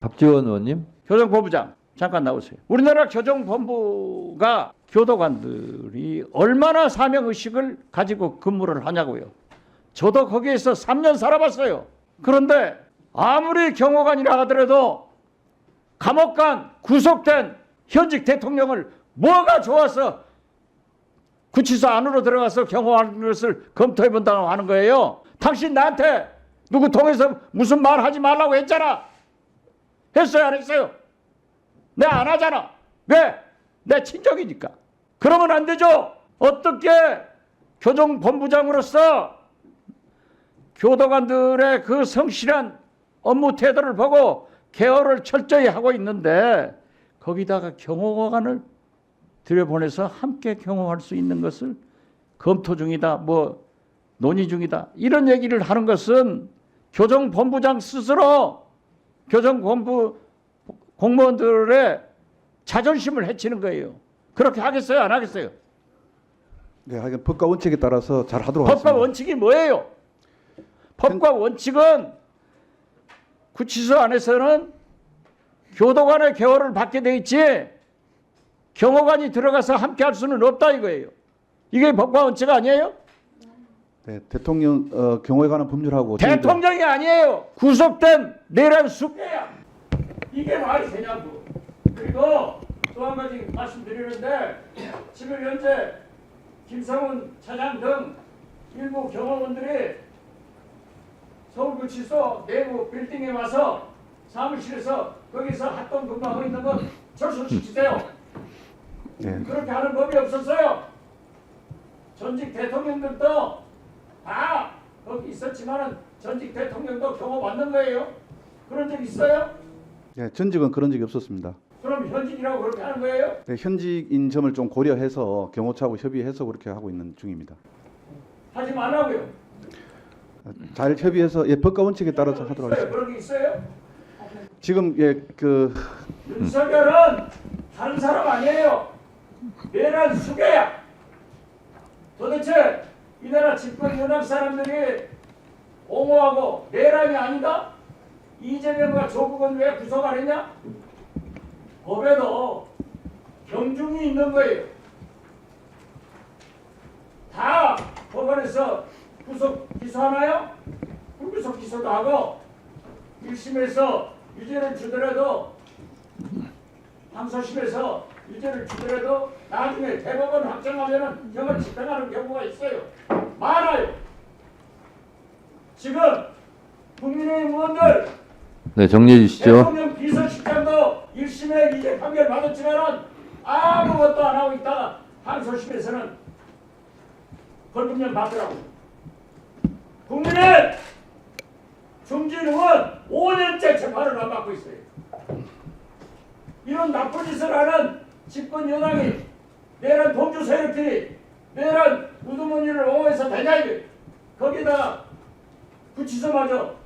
박지원 의원님. 교정본부장 잠깐 나오세요. 우리나라 교정본부가 교도관들이 얼마나 사명의식을 가지고 근무를 하냐고요. 저도 거기에서 3년 살아봤어요. 그런데 아무리 경호관이라 하더라도 감옥간 구속된 현직 대통령을 뭐가 좋아서 구치소 안으로 들어가서 경호하는 것을 검토해 본다고 하는 거예요. 당신 나한테 누구 통해서 무슨 말 하지 말라고 했잖아. 했어요, 안 했어요? 내 안 하잖아. 왜? 내 친정이니까. 그러면 안 되죠. 어떻게 교정본부장으로서 교도관들의 그 성실한 업무 태도를 보고 케어를 철저히 하고 있는데 거기다가 경호관을 들여보내서 함께 경호할 수 있는 것을 검토 중이다, 뭐 논의 중이다, 이런 얘기를 하는 것은 교정본부장 스스로 교정본부 공무원들의 자존심을 해치는 거예요. 그렇게 하겠어요, 안 하겠어요? 네, 하여간 법과 원칙에 따라서 잘 하도록 법과 하겠습니다. 원칙이 뭐예요? 법과 원칙은 구치소 안에서는 교도관의 개호를 받게 돼 있지 경호관이 들어가서 함께 할 수는 없다 이거예요. 이게 법과 원칙 아니에요? 네, 대통령 경호에 관한 법률하고 대통령이 아니에요. 구속된 내란 수배야. 이게 말이 되냐고. 그리고 또 한 가지 말씀드리는데 지금 현재 김성훈 차장 등 일부 경호원들이 서울구치소 내부 빌딩에 와서 사무실에서 거기서 합동 근무하고 있는 건 철수시키세요. 네. 그렇게 하는 법이 없었어요. 전직 대통령들도 다 거기 있었지만은 전직 대통령도 경호 받는 거예요. 그런 적 있어요? 네, 전직은 그런 적이 없었습니다. 그럼 현직이라고 그렇게 하는 거예요? 네, 현직인 점을 좀 고려해서 경호처하고 협의해서 그렇게 하고 있는 중입니다. 하지 말라고요. 잘 협의해서 법과 원칙에 따라서 하도록 있어요? 하겠습니다. 그런 게 있어요? 지금 윤석열은 다른 사람 아니에요. 내란 수괴야. 도대체 이 나라 집권 여당 사람들이 옹호하고 내란이 아니다? 이재명과 조국은 왜 구속 안 했냐? 법에도 경중이 있는 거예요. 다 법원에서 구속 기소하나요? 불구속 기소도 하고 1심에서 유죄를 주더라도 항소심에서 유죄를 주더라도 나중에 대법원 확정하면은 형을 집행하는 경우가 있어요. 많아요. 지금 국민의힘 의원들 네, 정리해 주시죠. 대통령 비서실장도 1심에 유죄 판결 받았지만은 아무것도 안 하고 있다가 항소심에서는 벌금형 받더라고. 국민의 중진 의원 5년째 재판을 안 받고 있어요. 이런 나쁜 짓을 하는 집권 여당이 내란 동주 세력들이 내란 우두머니를 옹호해서 되냐 이게. 거기다가 구치소마저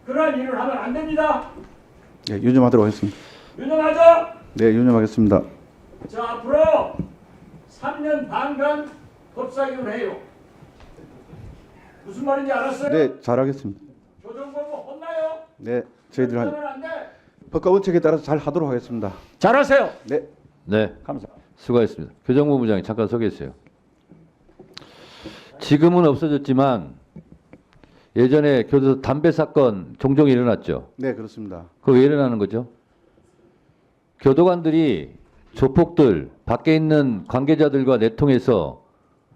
그러한 일을 하면 안 됩니다. 네, 유념하도록 하겠습니다. 유념하죠? 네, 유념하겠습니다. 자, 앞으로 3년 반간 법사위원 해요. 무슨 말인지 알았어요? 네, 잘하겠습니다. 교정본부 혼나요? 네, 저희들 그러면 안 돼. 법과 원칙에 따라서 잘 하도록 하겠습니다. 잘하세요. 네. 네, 감사합니다. 수고하셨습니다. 교정본부장이 잠깐 서 계세요. 지금은 없어졌지만 예전에 교도소 담배 사건 종종 일어났죠. 네, 그렇습니다. 그거 왜 일어나는 거죠? 교도관들이 조폭들, 밖에 있는 관계자들과 내통해서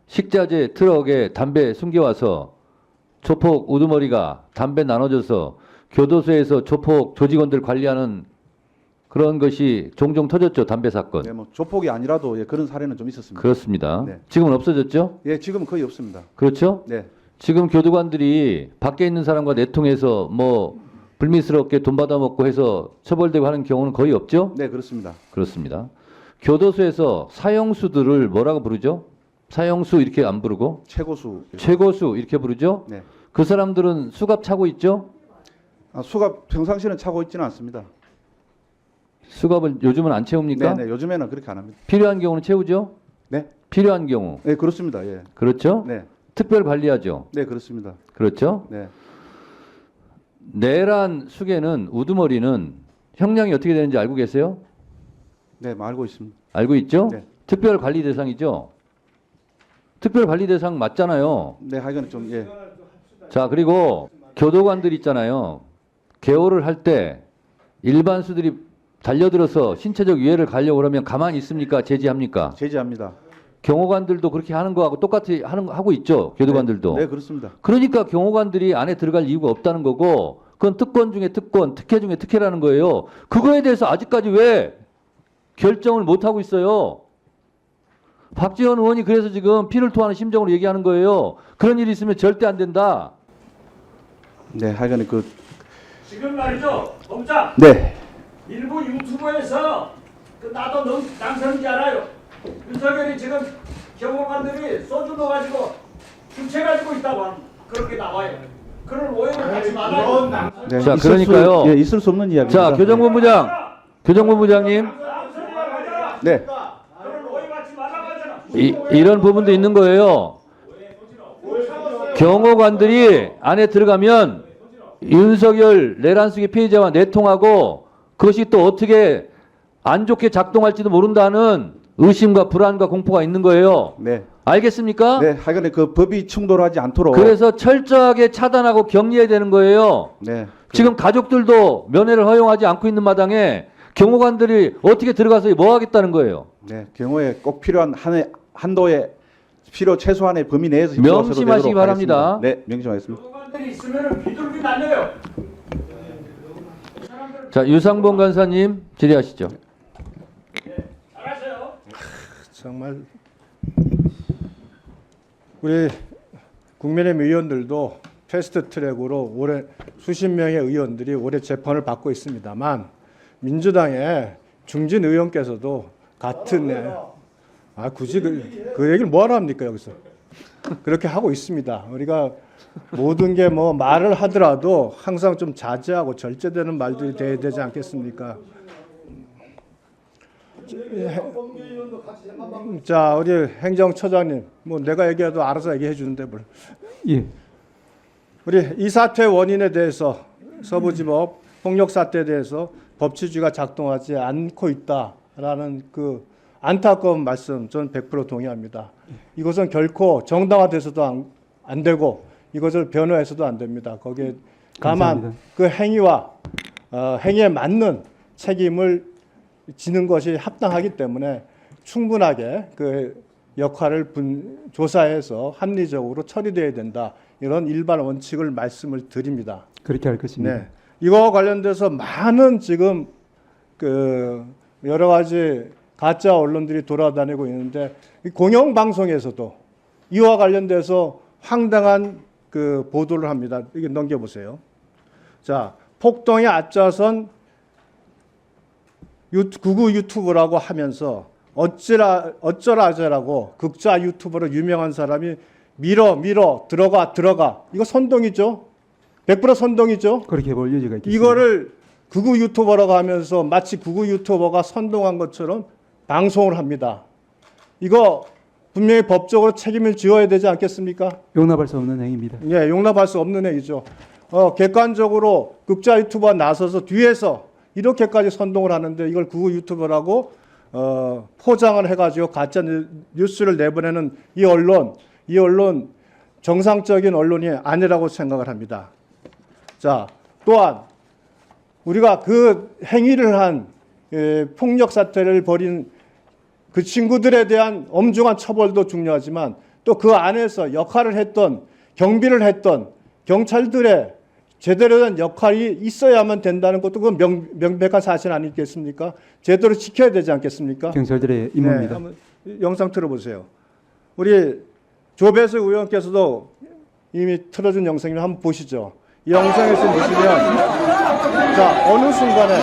식자재 트럭에 담배 숨겨와서 조폭 우두머리가 담배 나눠줘서 교도소에서 조폭 조직원들 관리하는 그런 것이 종종 터졌죠. 담배 사건. 네, 뭐 조폭이 아니라도 그런 사례는 좀 있었습니다. 그렇습니다. 네. 지금은 없어졌죠? 예, 지금은 거의 없습니다. 그렇죠? 네. 지금 교도관들이 밖에 있는 사람과 내통해서 뭐 불미스럽게 돈 받아먹고 해서 처벌되고 하는 경우는 거의 없죠? 네, 그렇습니다. 그렇습니다. 교도소에서 사형수들을 뭐라고 부르죠? 사형수 이렇게 안 부르고 최고수. 최고수 이렇게 부르죠? 네. 그 사람들은 수갑 차고 있죠? 수갑 평상시에는 차고 있지는 않습니다. 수갑을 요즘은 안 채웁니까? 네, 네, 요즘에는 그렇게 안 합니다. 필요한 경우는 채우죠? 네. 필요한 경우. 네, 그렇습니다. 예. 그렇죠? 네. 특별 관리하죠? 네, 그렇습니다. 그렇죠? 네. 내란 수계는 우두머리는 형량이 어떻게 되는지 알고 계세요? 네, 알고 있습니다. 알고 있죠? 네. 특별 관리 대상이죠? 특별 관리 대상 맞잖아요. 네, 하여간 좀 예. 자, 그리고 교도관들 있잖아요. 개호를 할 때 일반수들이 달려들어서 신체적 위해를 가려고 그러면 가만히 있습니까? 제지합니까? 제지합니다. 경호관들도 그렇게 하는 거하고 똑같이 하고 있죠. 교도관들도. 네, 그렇습니다. 그러니까 경호관들이 안에 들어갈 이유가 없다는 거고 그건 특권 중에 특권, 특혜 중에 특혜라는 거예요. 그거에 대해서 아직까지 왜 결정을 못 하고 있어요? 박지원 의원이 그래서 지금 피를 토하는 심정으로 얘기하는 거예요. 그런 일이 있으면 절대 안 된다. 네, 하여간 그 지금 말이죠, 법장. 네. 일부 유튜브에서 나도 낭선인지 알아요. 윤석열이 지금 경호관들이 소주 넣어가지고 주체가지고 있다고 그렇게 나와요. 그런 오해를 하지 말아요. 네, 자, 있을 그러니까요. 예, 있을 수 없는 이야기입니다. 자, 교정본부장님, 네. 그런 오해 받지 말라고 하잖아. 이런 부분도 있는 거예요. 경호관들이 안에 들어가면 윤석열 내란 수계 피해자와 내통하고 그것이 또 어떻게 안 좋게 작동할지도 모른다는 의심과 불안과 공포가 있는 거예요. 네. 알겠습니까? 네, 하여간 그 법이 충돌하지 않도록 그래서 철저하게 차단하고 격리해야 되는 거예요. 네. 지금 가족들도 면회를 허용하지 않고 있는 마당에 경호관들이 어떻게 들어가서 뭐 하겠다는 거예요. 네, 경호에 꼭 필요한 한도의 필요 최소한의 범위 내에서 협조가 서로 명심하시기 되도록 바랍니다. 하겠습니다. 네, 명심하겠습니다. 경호관들이 있으면 비둘기 날려요. 자, 유상봉 간사님 질의하시죠. 잘하세요. 정말 우리 국민의힘 의원들도 패스트트랙으로 올해 수십 명의 의원들이 올해 재판을 받고 있습니다만 민주당의 중진 의원께서도 같은 굳이 그 얘기를 뭐하러 합니까 여기서 그렇게 하고 있습니다. 우리가 모든 게 뭐 말을 하더라도 항상 좀 자제하고 절제되는 말들이 돼야 되지 않겠습니까? 자, 우리 행정처장님, 뭐 내가 얘기해도 알아서 얘기해 주는데 뭘? 예. 우리 이 사태 원인에 대해서 서부지법 폭력 사태에 대해서 법치주의가 작동하지 않고 있다라는 그 안타까운 말씀, 저는 100% 동의합니다. 이것은 결코 정당화돼서도 안 되고 이것을 변호해서도 안 됩니다. 거기에 다만 감사합니다. 그 행위와 행위에 맞는 책임을 지는 것이 합당하기 때문에 충분하게 그 역할을 조사해서 합리적으로 처리돼야 된다. 이런 일반 원칙을 말씀을 드립니다. 그렇게 할 것입니다. 네. 이거와 관련돼서 많은 지금 그 여러 가지 가짜 언론들이 돌아다니고 있는데 공영 방송에서도 이와 관련돼서 황당한 그 보도를 합니다. 이게 넘겨보세요. 자, 폭동의 앞장선 극우 유튜브라고 하면서 어쩌라저라고 극자 유튜버로 유명한 사람이 밀어 들어가 이거 선동이죠. 100% 선동이죠. 그렇게 볼 여지가 있겠습니다. 이거를 극우 유튜버라고 하면서 마치 극우 유튜버가 선동한 것처럼 방송을 합니다. 이거 분명히 법적으로 책임을 지어야 되지 않겠습니까? 용납할 수 없는 행위입니다. 예, 용납할 수 없는 행위죠. 객관적으로 극자 유튜버가 나서서 뒤에서 이렇게까지 선동을 하는데 이걸 극우 유튜버라고 포장을 해가지고 가짜 뉴스를 내보내는 이 언론 정상적인 언론이 아니라고 생각을 합니다. 자, 또한 우리가 그 행위를 한 폭력 사태를 벌인 그 친구들에 대한 엄중한 처벌도 중요하지만 또 그 안에서 역할을 했던 경비를 했던 경찰들의 제대로 된 역할이 있어야만 된다는 것도 그건 명백한 사실 아니겠습니까? 제대로 지켜야 되지 않겠습니까? 경찰들의 임무입니다. 한번 영상 틀어보세요. 우리 조배수 의원께서도 이미 틀어준 영상을 한번 보시죠. 이 영상에서 보시면 자, 어느 순간에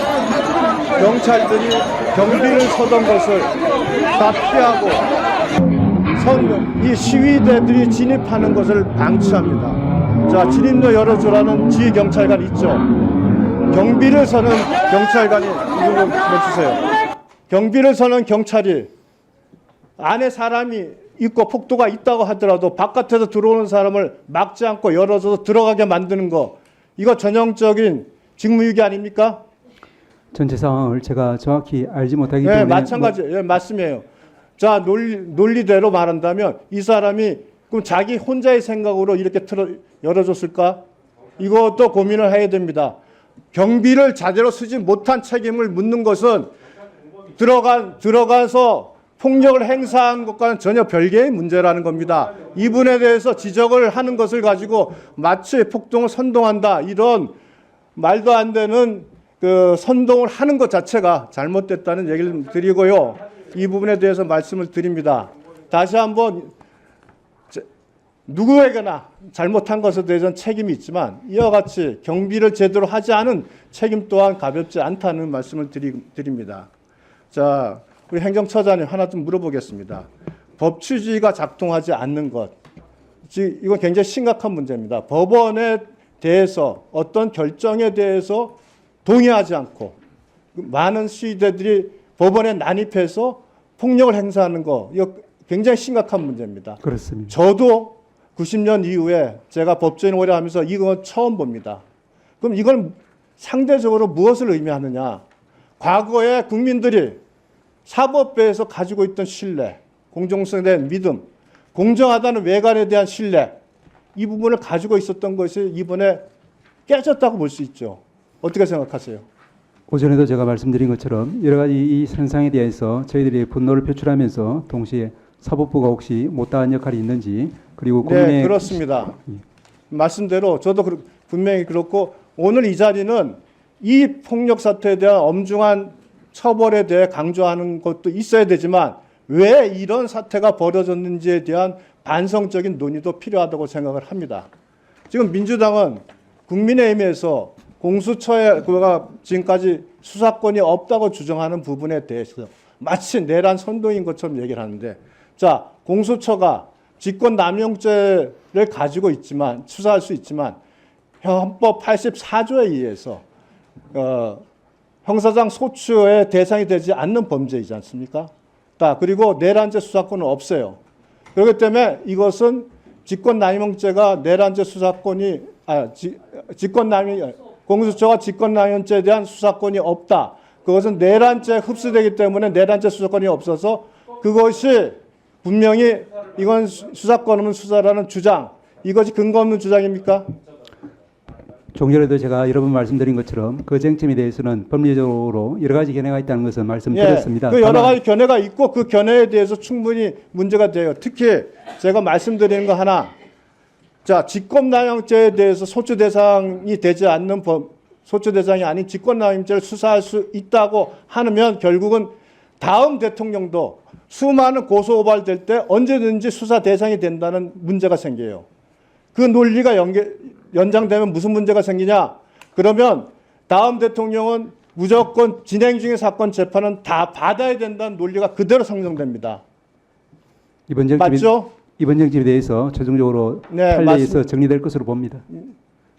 경찰들이 경비를 서던 것을 다 피하고 이 시위대들이 진입하는 것을 방치합니다. 자, 진입로 열어주라는 지휘경찰관 있죠. 경비를 서는 경찰관이 이거 멈추세요. 경비를 서는 경찰이 안에 사람이 있고 폭도가 있다고 하더라도 바깥에서 들어오는 사람을 막지 않고 열어줘서 들어가게 만드는 거, 이거 전형적인 직무유기 아닙니까? 전체 상황을 제가 정확히 알지 못하기 예, 때문에 마찬가지. 예, 말씀이에요. 자, 논리대로 말한다면 이 사람이 그럼 자기 혼자의 생각으로 이렇게 열어줬을까? 이것도 고민을 해야 됩니다. 경비를 제대로 쓰지 못한 책임을 묻는 것은 들어가서 폭력을 행사한 것과는 전혀 별개의 문제라는 겁니다. 이분에 대해서 지적을 하는 것을 가지고 마치 폭동을 선동한다, 이런 말도 안 되는 그 선동을 하는 것 자체가 잘못됐다는 얘기를 드리고요. 이 부분에 대해서 말씀을 드립니다. 다시 한번 누구에게나 잘못한 것에 대해서는 책임이 있지만 이와 같이 경비를 제대로 하지 않은 책임 또한 가볍지 않다는 말씀을 드립니다. 자, 우리 행정처장님 하나 좀 물어보겠습니다. 법치주의가 작동하지 않는 것, 이건 굉장히 심각한 문제입니다. 법원에 대해서 어떤 결정에 대해서 동의하지 않고 많은 시위대들이 법원에 난입해서 폭력을 행사하는 거, 이거 굉장히 심각한 문제입니다. 그렇습니다. 저도 90년 이후에 제가 법조인 오래 하면서 이건 처음 봅니다. 그럼 이건 상대적으로 무엇을 의미하느냐? 과거에 국민들이 사법부에서 가지고 있던 신뢰, 공정성에 대한 믿음, 공정하다는 외관에 대한 신뢰, 이 부분을 가지고 있었던 것이 이번에 깨졌다고 볼 수 있죠. 어떻게 생각하세요? 오전에도 제가 말씀드린 것처럼 여러 가지 이 현상에 대해서 저희들이 분노를 표출하면서 동시에 사법부가 혹시 못다한 역할이 있는지, 그리고 국민의 네, 그렇습니다. 말씀대로 저도 분명히 그렇고, 오늘 이 자리는 이 폭력 사태에 대한 엄중한 처벌에 대해 강조하는 것도 있어야 되지만 왜 이런 사태가 벌어졌는지에 대한 반성적인 논의도 필요하다고 생각을 합니다. 지금 민주당은 국민의힘에서 공수처가 지금까지 수사권이 없다고 주장하는 부분에 대해서 마치 내란 선동인 것처럼 얘기를 하는데, 자, 공수처가 직권남용죄를 가지고 있지만, 수사할 수 있지만 헌법 84조에 의해서 형사상 소추의 대상이 되지 않는 범죄이지 않습니까? 그리고 내란죄 수사권은 없어요. 그렇기 때문에 이것은 직권남용죄가 내란죄 수사권이 공수처가 직권남용죄에 대한 수사권이 없다. 그것은 내란죄에 흡수되기 때문에 내란죄 수사권이 없어서 그것이 분명히 이건 수사권 없는 수사라는 주장, 이것이 근거 없는 주장입니까? 좀 전에도 제가 여러 번 말씀드린 것처럼 그 쟁점에 대해서는 법리적으로 여러 가지 견해가 있다는 것을 말씀드렸습니다. 그 여러 가지 견해가 있고 그 견해에 대해서 충분히 문제가 돼요. 특히 제가 말씀드리는 거 하나, 자, 직권남용죄에 대해서 소추 대상이 되지 않는 소추 대상이 아닌 직권남용죄를 수사할 수 있다고 하면 결국은 다음 대통령도 수많은 고소 고발될 때 언제든지 수사 대상이 된다는 문제가 생겨요. 그 논리가 연장되면 무슨 문제가 생기냐? 그러면 다음 대통령은 무조건 진행 중의 사건 재판은 다 받아야 된다는 논리가 그대로 성정됩니다. 맞죠? 이번 정집에 대해서 최종적으로 네, 판례에서 정리될 것으로 봅니다.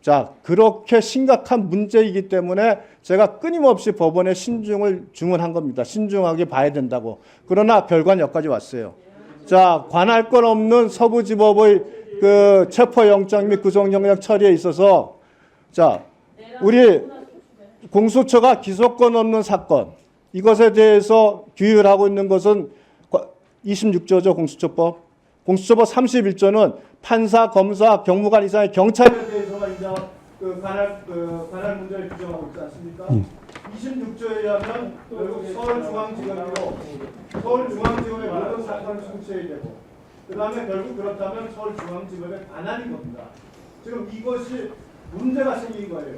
자, 그렇게 심각한 문제이기 때문에 제가 끊임없이 법원에 신중을 주문한 겁니다. 신중하게 봐야 된다고. 그러나 별관 여기까지 왔어요. 자, 관할 건 없는 서부지법의 그 체포영장 및 구속영장 처리에 있어서, 자, 우리 공수처가 기소권 없는 사건, 이것에 대해서 규율하고 있는 것은 26조죠, 공수처법. 공수처법 31조는 판사, 검사, 경무관 이상의 경찰에 대해서만 이제 관할 문제를 규정하고 있지 않습니까? 26조에 의하면 결국 서울중앙지검의 모든 사건을 송치해야 되고, 그 다음에 결국 그렇다면 서울중앙지검의 관할인 겁니다. 지금 이것이 문제가 생긴 거예요.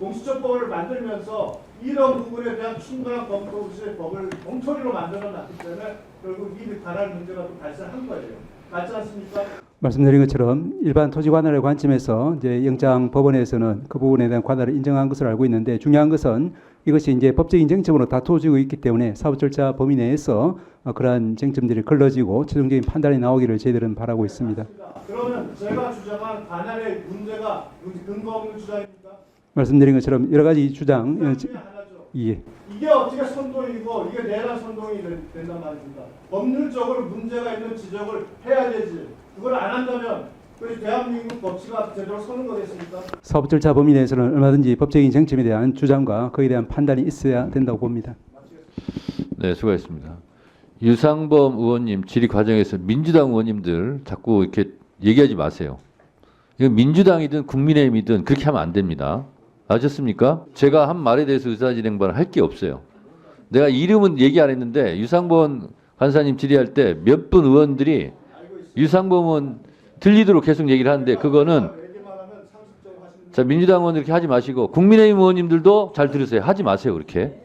공수처법을 만들면서 이런 부분에 대한 충분한 검토 없이 법을 엉터리로 만들어놨기 때문에 결국 이 관할 문제가 또 발생한 거예요. 맞지 않습니까? 말씀드린 것처럼 일반 토지 관할의 관점에서 이제 영장 법원에서는 그 부분에 대한 관할을 인정한 것을 알고 있는데, 중요한 것은 이것이 이제 법적인 쟁점으로 다투어지고 있기 때문에 사법 절차 범위 내에서 그러한 쟁점들이 걸러지고 최종적인 판단이 나오기를 저희들은 바라고 있습니다. 그러면 제가 주장한 관할의 문제가 근거 없는 주장입니까? 말씀드린 것처럼 여러 가지 주장, 중에 하나죠. 예. 이게 어떻게 선동이고 이게 내란 선동이 된단 말입니다. 법률적으로 문제가 있는 지적을 해야 되지. 그걸 안 한다면 그래서 대한민국 법치가 제대로 서는 거겠습니까? 사법 절차 범위 내에서는 얼마든지 법적인 쟁점에 대한 주장과 거기에 대한 판단이 있어야 된다고 봅니다. 네, 수고하셨습니다. 유상범 의원님 질의 과정에서 민주당 의원님들 자꾸 이렇게 얘기하지 마세요. 이건 민주당이든 국민의힘이든 그렇게 하면 안 됩니다. 아셨습니까? 제가 한 말에 대해서 의사진행반을 할 게 없어요. 내가 이름은 얘기 안 했는데 유상범 간사님 질의할 때 몇 분 의원들이 유상범은 들리도록 계속 얘기를 하는데 그거는 자 민주당 의원 이렇게 하지 마시고 국민의힘 의원님들도 잘 들으세요. 하지 마세요 그렇게.